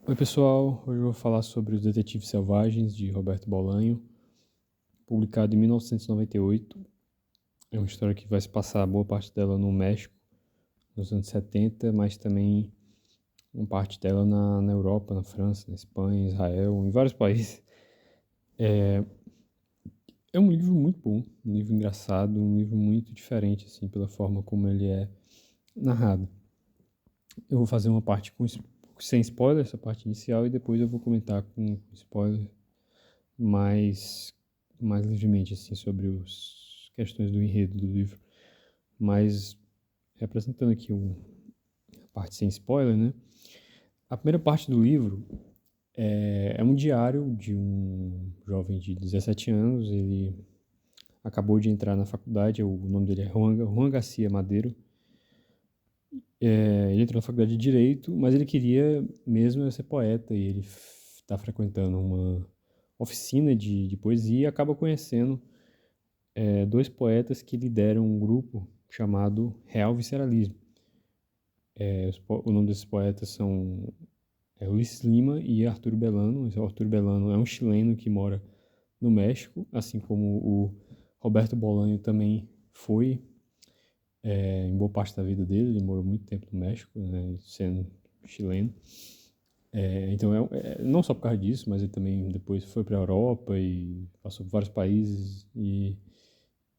Oi, pessoal. Hoje eu vou falar sobre Os Detetives Selvagens, de Roberto Bolanho, publicado em 1998. É uma história que vai se passar boa parte dela no México, nos anos 70, mas também uma parte dela na Europa, na França, na Espanha, Israel, em vários países. É um livro muito bom, um livro engraçado, um livro muito diferente, assim, pela forma como ele é narrado. Eu vou fazer uma parte sem spoiler, essa parte inicial, e depois eu vou comentar com spoiler mais, mais livremente assim, sobre as questões do enredo do livro. Mas, representando aqui a parte sem spoiler, né? A primeira parte do livro é um diário de um jovem de 17 anos. Ele acabou de entrar na faculdade, o nome dele é Juan Garcia Madeiro. Ele entrou na faculdade de Direito, mas ele queria mesmo ser poeta, e ele está frequentando uma oficina de poesia e acaba conhecendo dois poetas que lideram um grupo chamado Real Visceralismo. O nome desses poetas são Ulisses Lima e Arturo Belano. Esse Arturo Belano é um chileno que mora no México, assim como o Roberto Bolanho também foi, em boa parte da vida dele. Ele morou muito tempo no México, né, sendo chileno. Então, não só por causa disso, mas ele também depois foi para a Europa e passou por vários países. E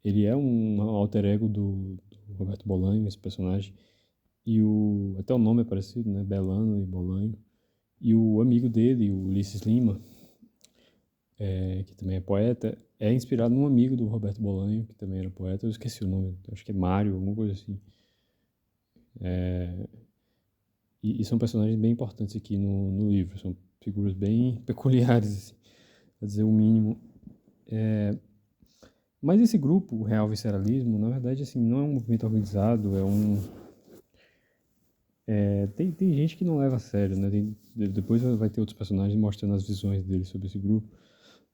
ele é um alter ego do Roberto Bolanho, esse personagem. Até o nome é parecido, né? Belano e Bolanho. E o amigo dele, o Ulisses Lima, que também é poeta, é inspirado num amigo do Roberto Bolanho, que também era poeta. Eu esqueci o nome, acho que é Mário, alguma coisa assim. E são personagens bem importantes aqui no livro. São figuras bem peculiares, assim, pra dizer o mínimo. Mas esse grupo, o Real Visceralismo, na verdade, assim, não é um movimento organizado. Tem gente que não leva a sério, né? Depois vai ter outros personagens mostrando as visões deles sobre esse grupo.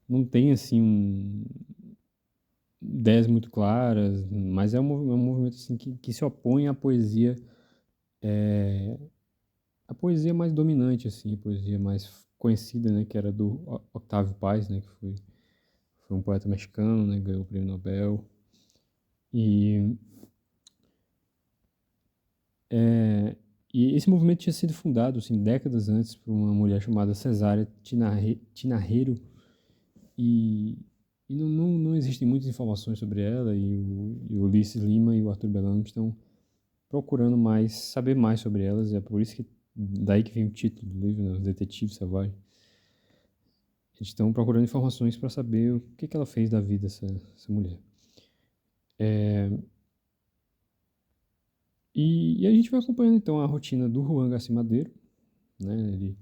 Não tem, assim, ideias muito claras, mas é um movimento, assim, que se opõe à poesia, a poesia mais dominante, assim, a poesia mais conhecida, né? Que era do Octavio Paz, né? Que foi um poeta mexicano, né? Ganhou o prêmio Nobel. E, e esse movimento tinha sido fundado, assim, décadas antes, por uma mulher chamada Cesária Tinarreiro. E, e não existem muitas informações sobre ela. E o Ulisses Lima e o Arthur Belano estão procurando saber mais sobre elas. E é por isso que daí que vem o título do livro, né? Os Detetives Selvagens. Eles estão procurando informações para saber o que ela fez da vida, essa mulher. E a gente vai acompanhando então a rotina do Juan Garcia Madeiro, né?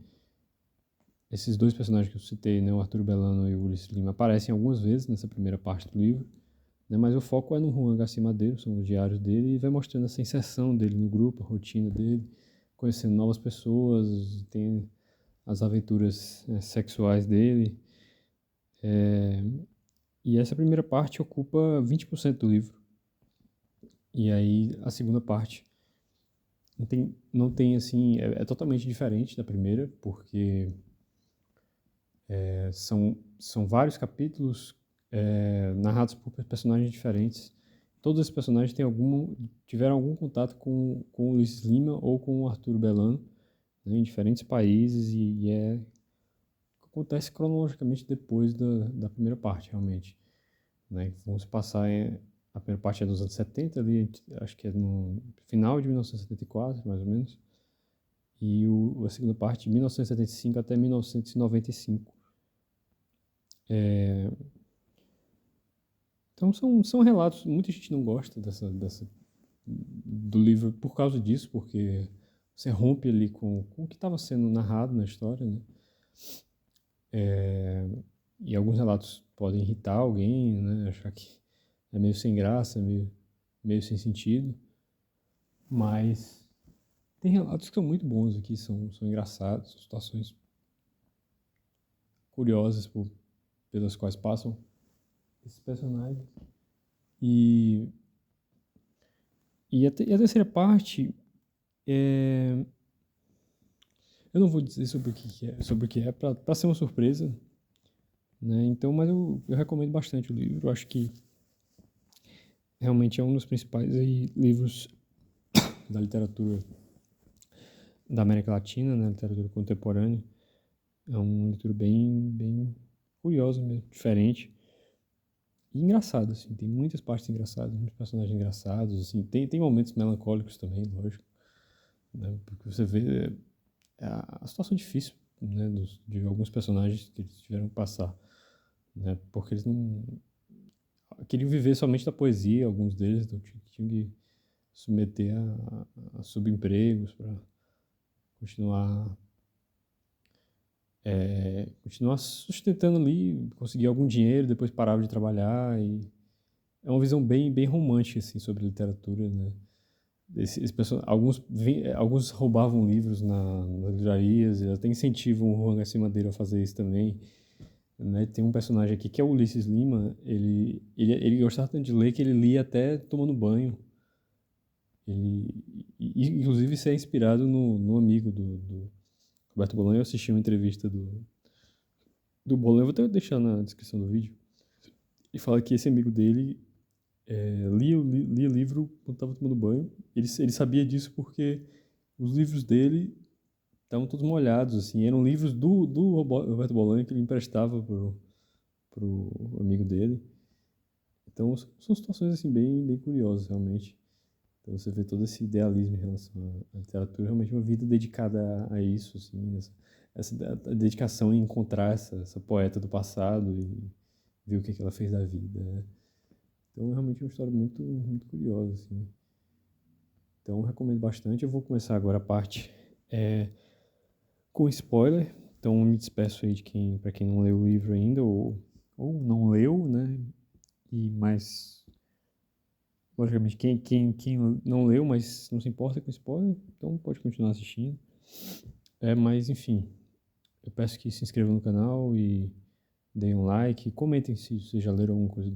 Esses dois personagens que eu citei, né, o Arthur Belano e o Ulisses Lima, aparecem algumas vezes nessa primeira parte do livro, né, mas o foco é no Juan Garcia Madeiro, são os diários dele, e vai mostrando essa inserção dele no grupo, a rotina dele, conhecendo novas pessoas, tem as aventuras sexuais dele. E essa primeira parte ocupa 20% do livro. E aí a segunda parte não tem assim, é totalmente diferente da primeira, porque são vários capítulos narrados por personagens diferentes. Todos esses personagens tiveram algum contato com o Ulisses Lima ou com o Arturo Belano, né, em diferentes países, acontece cronologicamente depois da primeira parte, realmente. Né? Vamos passar a primeira parte é dos anos 70, ali, acho que é no final de 1974, mais ou menos, e a segunda parte de 1975 até 1995. Então são relatos, muita gente não gosta do livro por causa disso, porque você rompe ali com o que estava sendo narrado na história, né? E alguns relatos podem irritar alguém, né? Achar que é meio sem graça, meio sem sentido, mas tem relatos que são muito bons aqui, são engraçados, são situações curiosas pelas quais passam esses personagens. E, e a terceira parte é, Eu não vou dizer sobre o que é, para ser uma surpresa, né? Então, mas eu recomendo bastante o livro. Eu acho que realmente é um dos principais aí, livros da literatura da América Latina, né? Literatura contemporânea. É uma leitura bem curiosa mesmo, diferente. E engraçado, assim, tem muitas partes engraçadas, muitos personagens engraçados, assim, tem momentos melancólicos também, lógico, né? Porque você vê a situação difícil, né, de alguns personagens que eles tiveram que passar, né? Porque eles não queriam viver somente da poesia, alguns deles, então tinham que submeter a subempregos para continuar continuar sustentando ali, conseguir algum dinheiro, depois parava de trabalhar e é uma visão bem romântica assim sobre literatura, né? Alguns roubavam livros nas livrarias, e até incentivam o Juan Garcia Madeira a fazer isso também, né? Tem um personagem aqui que é o Ulisses Lima, ele gostava tanto de ler que ele lia até tomando banho. Inclusive, isso é inspirado no amigo do Roberto Bolanho. Eu assisti uma entrevista do Bolanho, eu vou até deixar na descrição do vídeo. Ele fala que esse amigo dele lia livro quando estava tomando banho. Ele sabia disso porque os livros dele estavam todos molhados, assim. Eram livros do Roberto Bolanho que ele emprestava pro amigo dele. Então, são situações, assim, bem curiosas, realmente. Então, você vê todo esse idealismo em relação à literatura, realmente uma vida dedicada a isso, assim, a dedicação em encontrar essa poeta do passado e ver o que ela fez da vida, né? Então, realmente é uma história muito curiosa, assim. Então, eu recomendo bastante. Eu vou começar agora a parte com spoiler. Então, eu me despeço aí para quem não leu o livro ainda ou não leu, né? E mais, logicamente, quem não leu, mas não se importa com spoiler, então pode continuar assistindo. Mas, enfim, eu peço que se inscrevam no canal e deem um like. Comentem se vocês já leram alguma coisa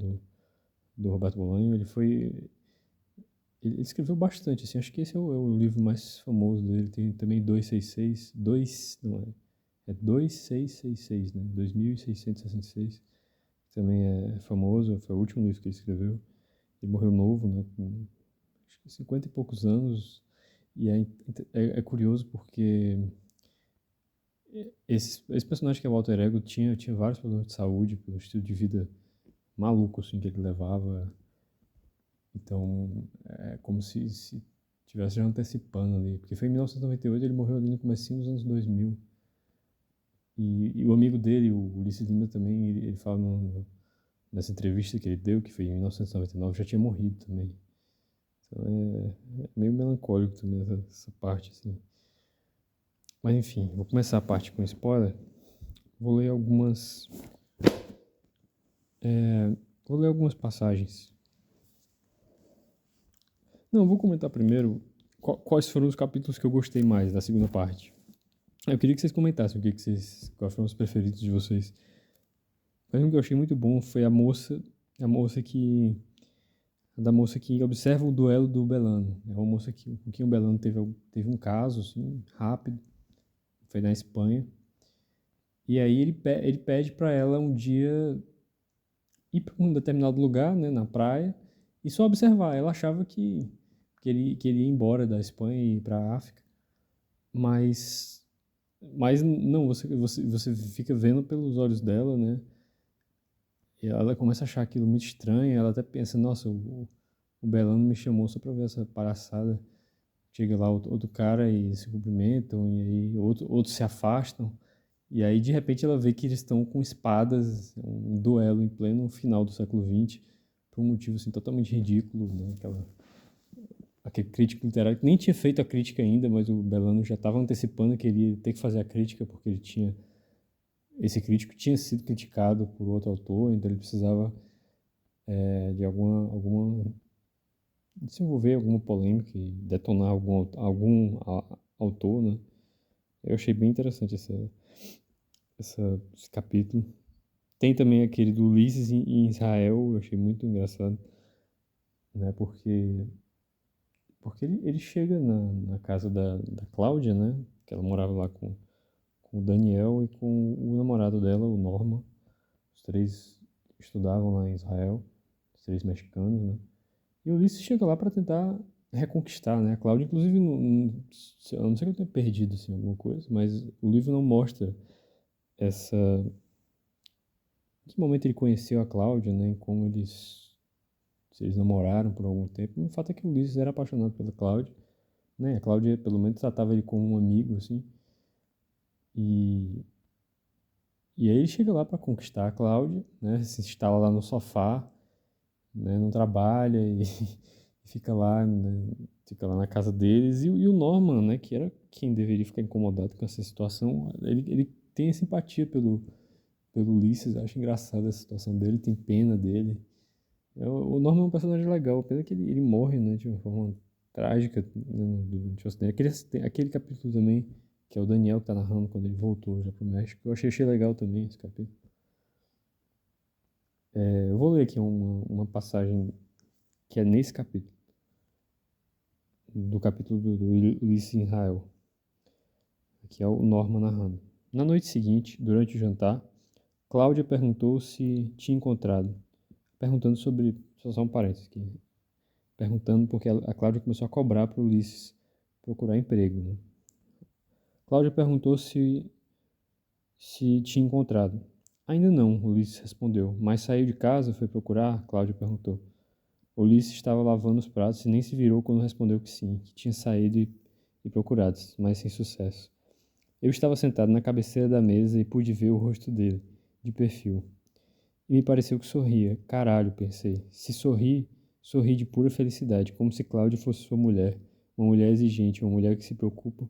do Roberto Bolanho. Ele escreveu bastante, assim, acho que esse é o livro mais famoso dele. Tem também 266, não é 2666, né? 2666, também é famoso, foi o último livro que ele escreveu. Ele morreu novo, né, com acho que 50 e poucos anos, e é curioso porque esse personagem que é o Alter Ego tinha vários problemas de saúde, pelo estilo de vida maluco, assim, que ele levava. Então, é como se tivesse já antecipando ali. Porque foi em 1998, ele morreu ali no comecinho dos anos 2000. E o amigo dele, o Ulisses Lima, também, ele fala nessa entrevista que ele deu, que foi em 1999, já tinha morrido também. Então é meio melancólico também essa parte, assim. Mas enfim, vou começar a parte com spoiler. Vou ler algumas. Vou ler algumas passagens. Não, vou comentar primeiro quais foram os capítulos que eu gostei mais da segunda parte. Eu queria que vocês comentassem quais foram os preferidos de vocês. Mas um que eu achei muito bom foi a moça que, da moça que observa o duelo do Belano. É uma moça com quem o Belano teve um caso, assim, rápido, foi na Espanha. E aí ele pede para ela um dia ir para um determinado lugar, né, na praia, e só observar. Ela achava que ele ia embora da Espanha e ir para a África, mas, mas não, você fica vendo pelos olhos dela, né? E ela começa a achar aquilo muito estranho, ela até pensa, nossa, o Belano me chamou só pra ver essa palhaçada. Chega lá outro cara e se cumprimentam, e aí outros se afastam. E aí, de repente, ela vê que eles estão com espadas, um duelo em pleno final do século XX, por um motivo assim, totalmente ridículo, né? Aquele crítico literário que nem tinha feito a crítica ainda, mas o Belano já estava antecipando que ele ia ter que fazer a crítica, porque esse crítico tinha sido criticado por outro autor, então ele precisava de desenvolver alguma polêmica e detonar algum autor, né? Eu achei bem interessante esse capítulo. Tem também aquele do Ulisses em Israel, eu achei muito engraçado, né? Porque ele chega na casa da Cláudia, né? Que ela morava lá com o Daniel e com o namorado dela, o Norman. Os três estudavam lá em Israel, os três mexicanos, né? E o Ulisses chega lá para tentar reconquistar, né? A Cláudia, inclusive, eu não sei que eu tenha perdido assim, alguma coisa, mas o livro não mostra essa. Em que momento ele conheceu a Cláudia, né? Em como se eles namoraram por algum tempo. O fato é que o Ulisses era apaixonado pela Cláudia, né? A Cláudia, pelo menos, tratava ele como um amigo, assim. E, e aí ele chega lá para conquistar a Cláudia, né? Se instala lá no sofá, né? Não trabalha e fica lá, né? Fica lá na casa deles. E o Norman, né? Que era quem deveria ficar incomodado com essa situação, ele tem simpatia pelo Ulisses. Eu acho engraçada a situação dele, tem pena dele. O Norman é um personagem legal, pena que ele morre, né, de uma forma trágica, né, do Schwarzenegger. Aquele capítulo também, que é o Daniel que tá narrando quando ele voltou já pro México, eu achei legal também esse capítulo. Eu vou ler aqui uma passagem que é nesse capítulo, do capítulo do Ulisses em Israel, que é o Norman narrando. Na noite seguinte, durante o jantar, Cláudia perguntou se tinha encontrado, perguntando sobre, só um parênteses aqui, perguntando porque a Cláudia começou a cobrar para o Ulisses procurar emprego, né? Cláudia perguntou se tinha encontrado. Ainda não, Ulisses respondeu. Mas saiu de casa, foi procurar? Cláudia perguntou. Ulisses estava lavando os pratos e nem se virou quando respondeu que sim, que tinha saído e procurado, mas sem sucesso. Eu estava sentado na cabeceira da mesa e pude ver o rosto dele, de perfil. E me pareceu que sorria. Caralho, pensei. Se sorri, sorri de pura felicidade, como se Cláudia fosse sua mulher, uma mulher exigente, uma mulher que se preocupa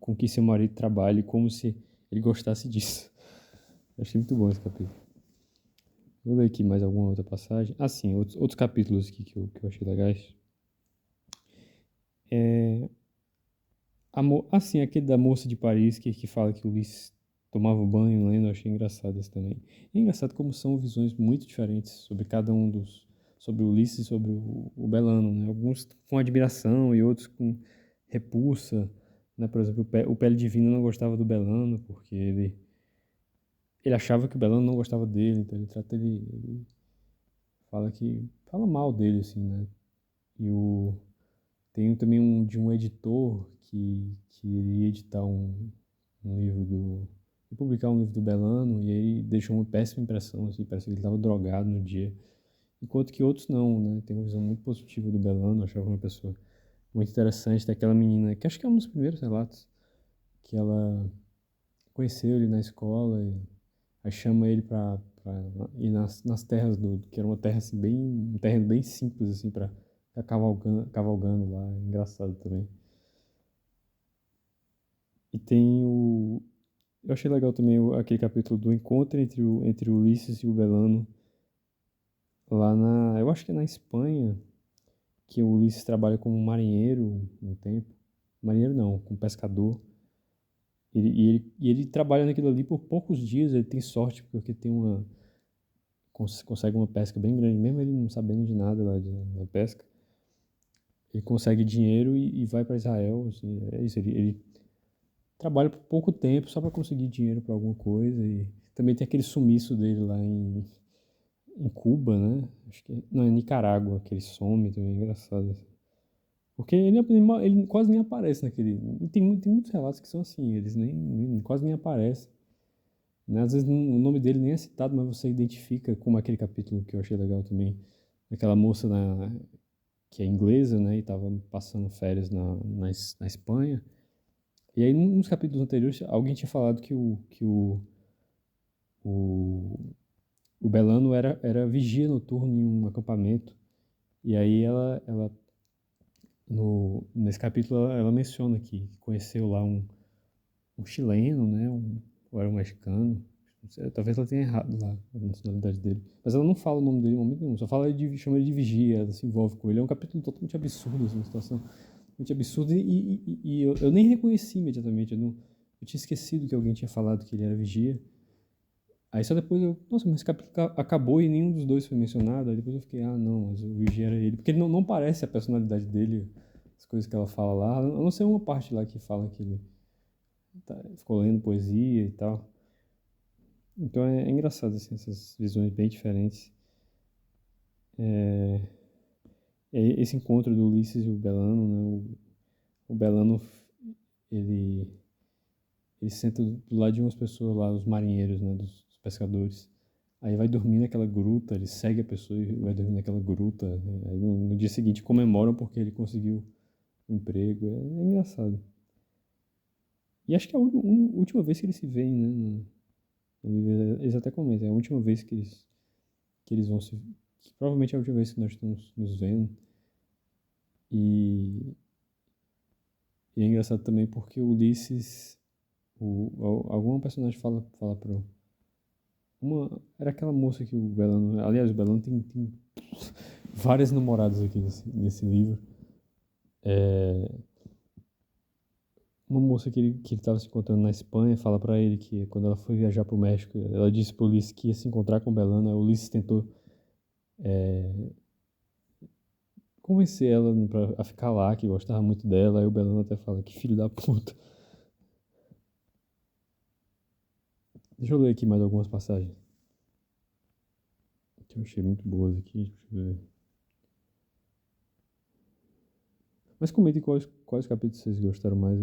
com que seu marido trabalhe, como se ele gostasse disso. Achei muito bom esse capítulo. Vou ler aqui mais alguma outra passagem. Ah, sim, outros capítulos aqui que eu achei legais. Assim, aquele da moça de Paris que fala que o Ulisses tomava banho lendo, eu achei engraçado esse também. É engraçado como são visões muito diferentes sobre cada um sobre o Ulisses e sobre o Belano, né? Alguns com admiração e outros com repulsa, né? Por exemplo, o Pele Divino não gostava do Belano porque ele achava que o Belano não gostava dele, então ele fala mal dele, assim, né? E tem também de um editor que iria editar um livro publicar um livro do Belano, e aí deixou uma péssima impressão, assim, parece que ele estava drogado no dia. Enquanto que outros não, né? Tem uma visão muito positiva do Belano, achava uma pessoa muito interessante. Daquela menina, que acho que é um dos primeiros relatos, que ela conheceu ele na escola e aí chama ele pra ir nas terras que era uma terra assim, um terreno bem simples, assim, pra ficar cavalgando lá. É engraçado também. E tem eu achei legal também aquele capítulo do encontro entre o Ulisses e o Belano, lá eu acho que é na Espanha, que o Ulisses trabalha como marinheiro um tempo. Marinheiro não, como pescador. E ele trabalha naquilo ali por poucos dias, ele tem sorte, porque consegue uma pesca bem grande, mesmo ele não sabendo de nada lá na pesca. Ele consegue dinheiro e vai para Israel, assim, é isso, ele trabalha por pouco tempo só para conseguir dinheiro para alguma coisa. E também tem aquele sumiço dele lá em Cuba, né? Acho que não, é Nicarágua que ele some também, é engraçado. Porque ele quase nem aparece naquele. E tem muitos relatos que são assim, eles quase nem aparecem. Né? Às vezes o nome dele nem é citado, mas você identifica, como aquele capítulo que eu achei legal também, aquela moça que é inglesa, né? E estava passando férias na Espanha. E aí, nos capítulos anteriores, alguém tinha falado o, o Belano era vigia noturno em um acampamento. E aí nesse capítulo, ela menciona que conheceu lá um chileno, né? Ou era um mexicano. Não sei, talvez ela tenha errado lá a nacionalidade dele. Mas ela não fala o nome dele em momento nenhum, só chama ele de vigia, ela se envolve com ele. É um capítulo totalmente absurdo, assim, uma situação muito absurda. E eu nem reconheci imediatamente. Eu tinha esquecido que alguém tinha falado que ele era vigia. Aí só depois nossa, mas esse capítulo acabou e nenhum dos dois foi mencionado. Aí depois eu fiquei, ah, não, mas o vigia era ele. Porque ele não parece a personalidade dele, as coisas que ela fala lá. A não ser uma parte lá que fala que ele ficou lendo poesia e tal. Então é engraçado, assim, essas visões bem diferentes. Esse encontro do Ulisses e o Belano, né? O Belano, ele, ele senta do lado de umas pessoas lá, os marinheiros, né? Dos pescadores. Aí vai dormir naquela gruta, ele segue a pessoa e vai dormir naquela gruta, né? Aí no dia seguinte comemoram porque ele conseguiu um emprego. É engraçado. E acho que é a última vez que eles se veem, né? No livro, eles até comentam, é a última vez que eles vão se. Que provavelmente é a última vez que nós estamos nos vendo. E, e é engraçado também porque o Ulisses. Alguma personagem fala pro. Era aquela moça que o Belano. Aliás, o Belano tem várias namoradas aqui nesse livro. Uma moça que ele estava se encontrando na Espanha fala pra ele que quando ela foi viajar pro México, ela disse pro Ulisses que ia se encontrar com o Belano. Aí o Ulisses tentou convencer ela a ficar lá, que gostava muito dela. Aí o Belano até fala que filho da puta. Deixa eu ler aqui mais algumas passagens que eu achei muito boas aqui. Deixa eu ver. Mas comentem quais capítulos vocês gostaram mais.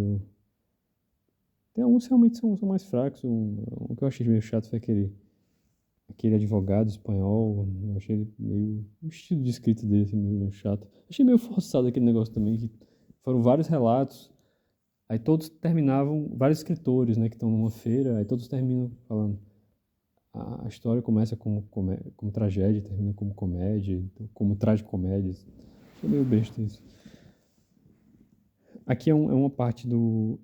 Tem alguns que realmente são mais fracos. O que eu achei meio chato foi aquele advogado espanhol. Eu achei ele meio. O estilo de escrita dele assim, meio chato. Achei meio forçado aquele negócio também, que foram vários relatos. Aí todos terminavam, vários escritores, né, que estão numa feira, aí todos terminam falando. A história começa como tragédia, termina como comédia, então, como tragicomédia. Achei meio besta isso. Aqui é uma parte do.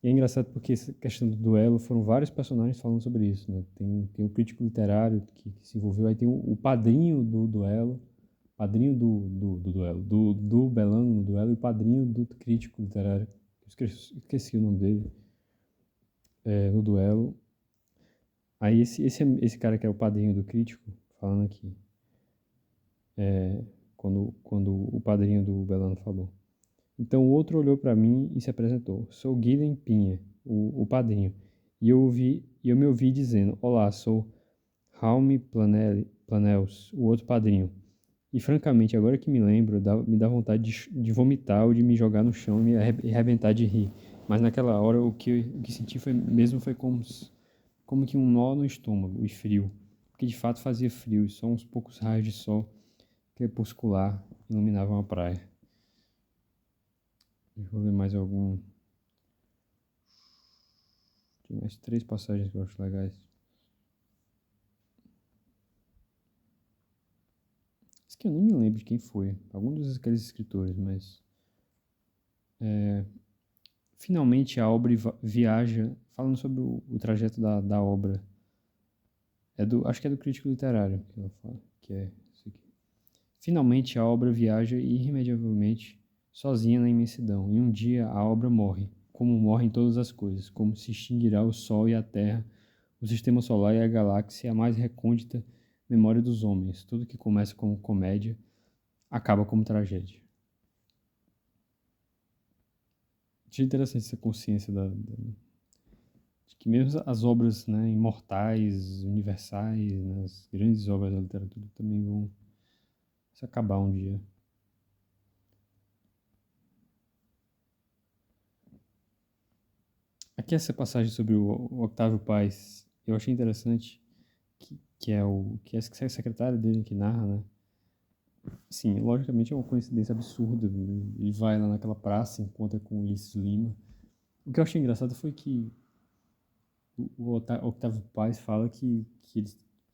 E é engraçado porque essa questão do duelo foram vários personagens falando sobre isso, né? Tem o crítico literário que se envolveu, aí tem o padrinho do duelo, padrinho do duelo, do Belano no duelo e o padrinho do crítico literário. Esqueci o nome dele, no duelo. Aí esse cara que é o padrinho do crítico, falando aqui, quando o padrinho do Belano falou. Então o outro olhou para mim e se apresentou. Sou Guilherme Pinha, o padrinho. E eu me ouvi dizendo: Olá, sou Jaume Planels, o outro padrinho. E francamente, agora que me lembro, me dá vontade de vomitar ou de me jogar no chão e arrebentar de rir. Mas naquela hora o que senti foi como que um nó no estômago e frio. Porque de fato fazia frio e só uns poucos raios de sol crepuscular iluminavam a praia. Deixa eu ver mais algum. Tem mais 3 passagens que eu acho legais. Isso que eu nem me lembro de quem foi. Algum dos aqueles escritores, mas. Finalmente a obra viaja. Falando sobre o trajeto da obra. Acho que é do crítico literário que ela fala. Que é isso aqui. Finalmente a obra viaja irremediavelmente sozinha na imensidão. E um dia a obra morre. Como morrem todas as coisas. Como se extinguirá o Sol e a Terra, o sistema solar e a galáxia, a mais recôndita memória dos homens. Tudo que começa como comédia acaba como tragédia. Achei interessante essa consciência de que mesmo as obras, né, imortais, universais, né, as grandes obras da literatura também vão se acabar um dia. Aqui essa passagem sobre o Octávio Paz, eu achei interessante que é a secretária dele que narra, né? Sim, logicamente é uma coincidência absurda. Ele vai lá naquela praça, encontra com o Ulisses Lima. O que eu achei engraçado foi que o Octávio Paz fala que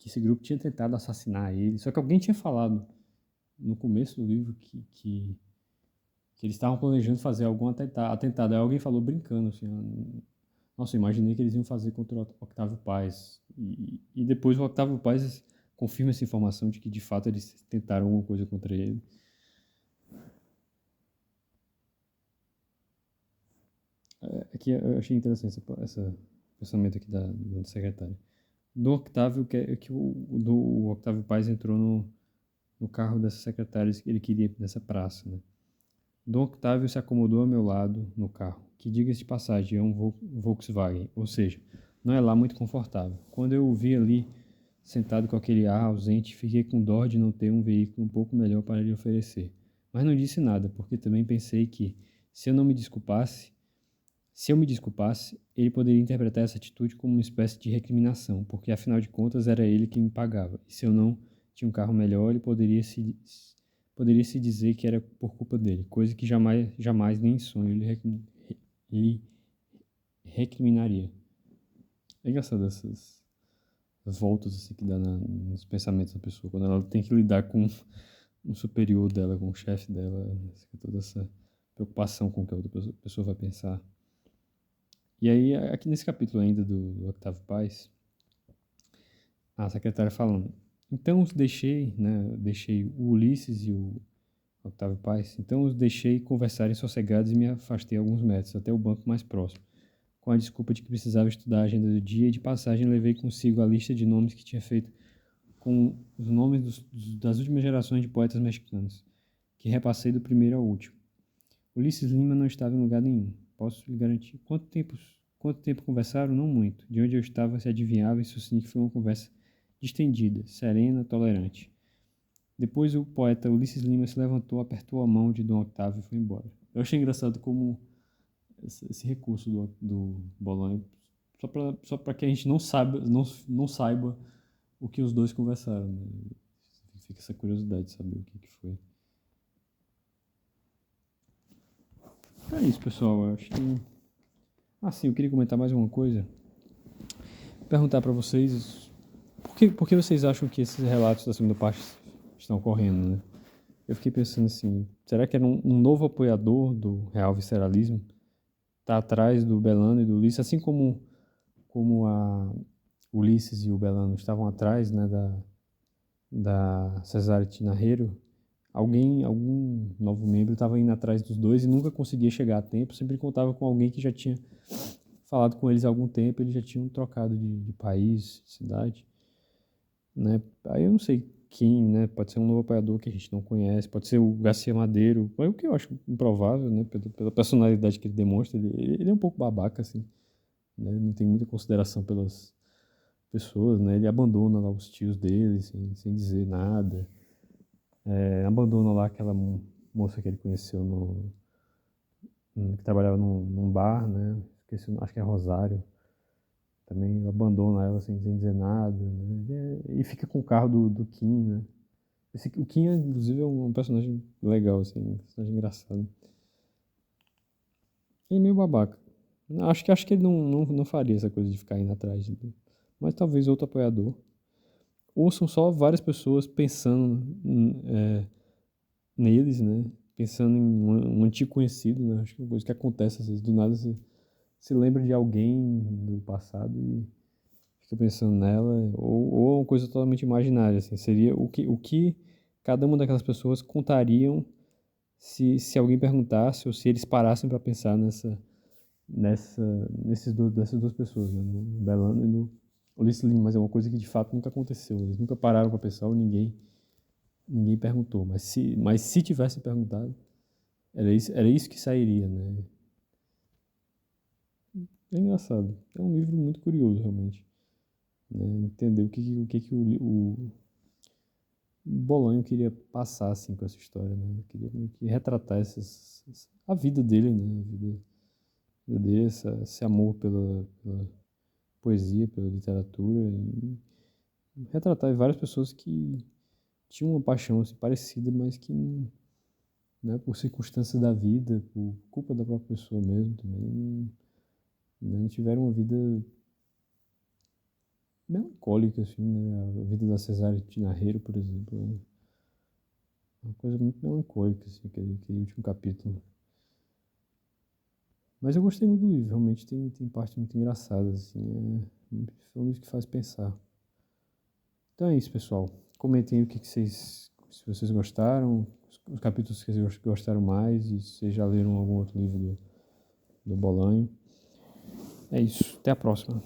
esse grupo tinha tentado assassinar ele, só que alguém tinha falado no começo do livro que eles estavam planejando fazer algum atentado. Aí alguém falou brincando assim: nossa, eu imaginei que eles iam fazer contra o Octávio Paz. E depois o Octávio Paz confirma essa informação de que de fato eles tentaram alguma coisa contra ele. Aqui eu achei interessante esse pensamento aqui da secretária. Do Octávio, o Octávio Paz entrou no carro dessa secretária, ele queria ir nessa praça, né? Dom Octávio se acomodou ao meu lado no carro, que, diga-se de passagem, é um Volkswagen, ou seja, não é lá muito confortável. Quando eu o vi ali, sentado com aquele ar ausente, fiquei com dó de não ter um veículo um pouco melhor para lhe oferecer. Mas não disse nada, porque também pensei que, se eu não me desculpasse, se eu me desculpasse, ele poderia interpretar essa atitude como uma espécie de recriminação, porque afinal de contas era ele que me pagava, e se eu não tinha um carro melhor, ele poderia se dizer que era por culpa dele, coisa que jamais nem em sonho lhe recriminaria. É engraçado essas voltas assim, que dá nos pensamentos da pessoa, quando ela tem que lidar com um superior dela, com o chefe dela, toda essa preocupação com o que a outra pessoa vai pensar. E aí, aqui nesse capítulo ainda do Octavio Paz, a secretária falando, então os deixei, né, deixei o Ulisses e o Octavio Paz, então os deixei conversarem sossegados e me afastei alguns metros, até o banco mais próximo, com a desculpa de que precisava estudar a agenda do dia e de passagem levei consigo a lista de nomes que tinha feito com os nomes das últimas gerações de poetas mexicanos, que repassei do primeiro ao último. Ulisses Lima não estava em lugar nenhum, posso lhe garantir. Quanto tempo conversaram? Não muito. De onde eu estava se adivinhava, isso sim que foi uma conversa distendida, serena, tolerante. Depois o poeta Ulisses Lima se levantou, apertou a mão de Dom Octávio e foi embora. Eu achei engraçado como esse recurso do Bolanho, só para que a gente não saiba o que os dois conversaram. Né? Fica essa curiosidade de saber o que foi. Então é isso, pessoal. Eu acho que... sim, eu queria comentar mais uma coisa. Perguntar para vocês por que vocês acham que esses relatos da segunda parte estão ocorrendo, né? Eu fiquei pensando assim, será que era um novo apoiador do real visceralismo? Tá atrás do Belano e do Ulisses, assim como a Ulisses e o Belano estavam atrás, né, da Cesária Tinarreiro, algum novo membro estava indo atrás dos dois e nunca conseguia chegar a tempo, sempre contava com alguém que já tinha falado com eles há algum tempo, eles já tinham trocado de país, de cidade, né? Aí eu não sei quem, né? Pode ser um novo apoiador que a gente não conhece, pode ser o Garcia Madeiro, o que eu acho improvável, né? Pela personalidade que ele demonstra, ele é um pouco babaca, assim, né? Não tem muita consideração pelas pessoas, né? Ele abandona lá os tios dele, sem dizer nada. Abandona lá aquela moça que ele conheceu que trabalhava num bar, né? Esqueci, acho que é Rosário. Também abandona ela sem dizer nada, né? E fica com o carro do Kim, né? O Kim, inclusive, é um personagem legal, assim, um personagem engraçado. E meio babaca. Acho que ele não faria essa coisa de ficar indo atrás dele. Mas talvez outro apoiador. Ou são só várias pessoas pensando neles, né? Pensando em um antigo conhecido, né? Acho que é uma coisa que acontece às vezes. Do nada você se lembra de alguém do passado e fica pensando nela. Ou é uma coisa totalmente imaginária, assim. Seria o que cada uma daquelas pessoas contariam se alguém perguntasse ou se eles parassem para pensar dessas duas pessoas, né? No Belano e no Ulisses Lima. Mas é uma coisa que de fato nunca aconteceu. Eles nunca pararam para pensar ou ninguém perguntou. Mas se tivesse perguntado, era isso que sairia, né? É engraçado. É um livro muito curioso, realmente. Né? Entender o que o Bolanho queria passar assim, com essa história. Né? Ele queria meio que retratar a vida dele, né? A vida dele, esse amor pela poesia, pela literatura. E retratar várias pessoas que tinham uma paixão assim, parecida, mas que, né, por circunstâncias da vida, por culpa da própria pessoa mesmo também, né, tiveram uma vida melancólica, assim, né? A vida da Cesária Tinarreiro, por exemplo, é uma coisa muito melancólica, assim, aquele último capítulo. Mas eu gostei muito do livro, realmente tem partes muito engraçadas, assim, é um livro que faz pensar. Então é isso, pessoal. Comentem o se vocês gostaram, os capítulos que vocês gostaram mais, e se vocês já leram algum outro livro do Bolanho. É isso, até a próxima.